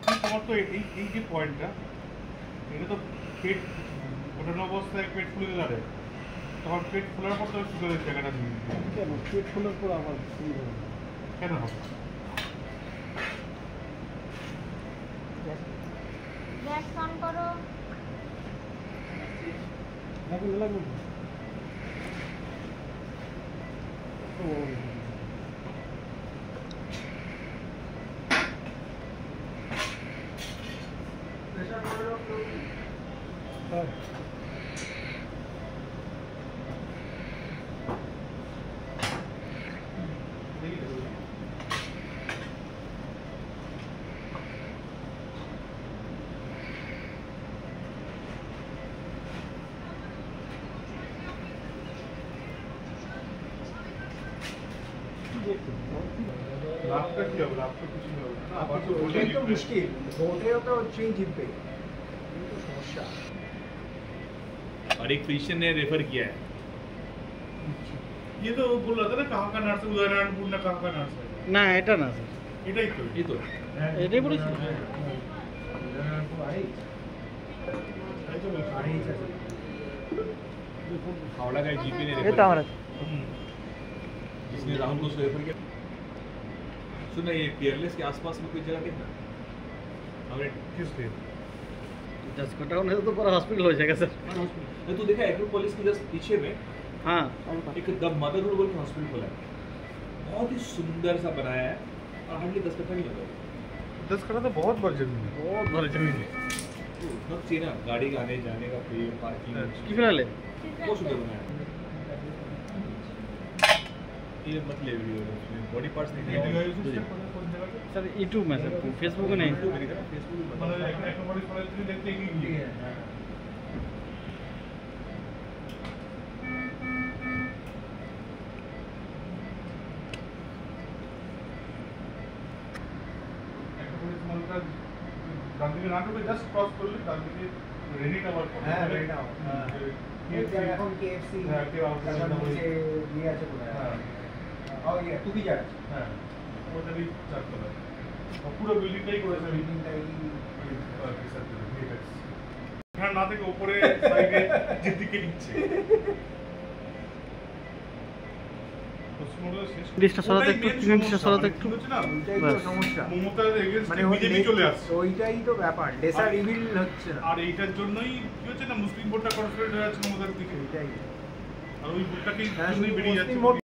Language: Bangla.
তোমার তো এই যে পয়েন্টটা, এটা তো পেট ওঠানো অবস্থায় পেট ফুলে যাবে, তখন পেট ফোলার পর তো সুগারের জায়গাটা নিয়ে কেন পেট ফোলার পর আবার কেন হবে? গ্যাস অন করো। লাগবে হ্যাঁ লাভটা কি হবে? লাভ তো কিছু হবে না। আবার তো ওটাই তো মুশকিল, ভোটেও তো সেই জিতবে, কিন্তু সমস্যা। और एक फिजिशियन ने रेफर किया है। ये तो बोल रहा था ना कहाँ का नर्स है, उदयनारायणपुर ना कहाँ का नर्स है? না এটা না স্যার এটাই তো। ये तो এটাই বলেছি এই তো বলছি। हावड़ा का जीपी ने এই रेफर তো আমার किया, जिसने राहुल को रेफर किया। सुना ये पियरलेस के आसपास में कोई जगह देखना हमने किस लिए? 10 घंटा होने तो पूरा हॉस्पिटल हो जाएगा सर। तू देखा एक्रोपोलिस के जस्ट पीछे में हाँ एक द मदरहुड बोल के हॉस्पिटल खोला है, बहुत ही सुंदर सा बनाया है और हार्डली 10 कट्ठा नहीं लगा। 10 कट्ठा तो बहुत बड़ी जमीन है। बहुत बड़ी जमीन है। बहुत चाहिए ना, गाड़ी का आने जाने का फ्री पार्किंग কি ফেলালে बहुत सुंदर बनाया है। ये मत ले वीडियो, बॉडी पार्ट्स नहीं ये दिखाया। यूट्यूब से कौन जगह पे? सर यूट्यूब में सर फेसबुक में नहीं फेसबुक में मतलब एक बड़ी कॉलेज में देखते ही नहीं है। গান্ধীকে না ঢুকে জাস্ট ক্রস করলে গান্ধীকে রেডি টাওয়ার পড়ে। হ্যাঁ, রেডি টাওয়ার, হ্যাঁ। এখন কেএফসি হ্যাঁ, তারপর নিচে ইয়ে আছে কোথায়? হ্যাঁ ও ইয়ে টুপি জার আছে। হ্যাঁ ওটারই চারতলা। পুরো বিল্ডিংটাই করেছে বিল্ডিংটাই এখানে না থেকে উপরে সাইডে যেদিকে নিচ্ছে। ডিশটা সরাতে একটু ডিশটা সরাতে একটু ওইটাই তো সমস্যা। মমতার এগেইনস্ট মানে বিজেপি চলে আসছে। ওইটাই তো ব্যাপার, ডেসা রিভিল হচ্ছে না। আর এইটার জন্যই কি হচ্ছে না, মুসলিম ভোটটা কনসেন্ট্রেট হয়ে যাচ্ছে মমতার দিকে। এটাই আর ওই ভোটটাকেই হ্যাঁ, জন্যই বেরিয়ে মুসলিম যাচ্ছে। ভোট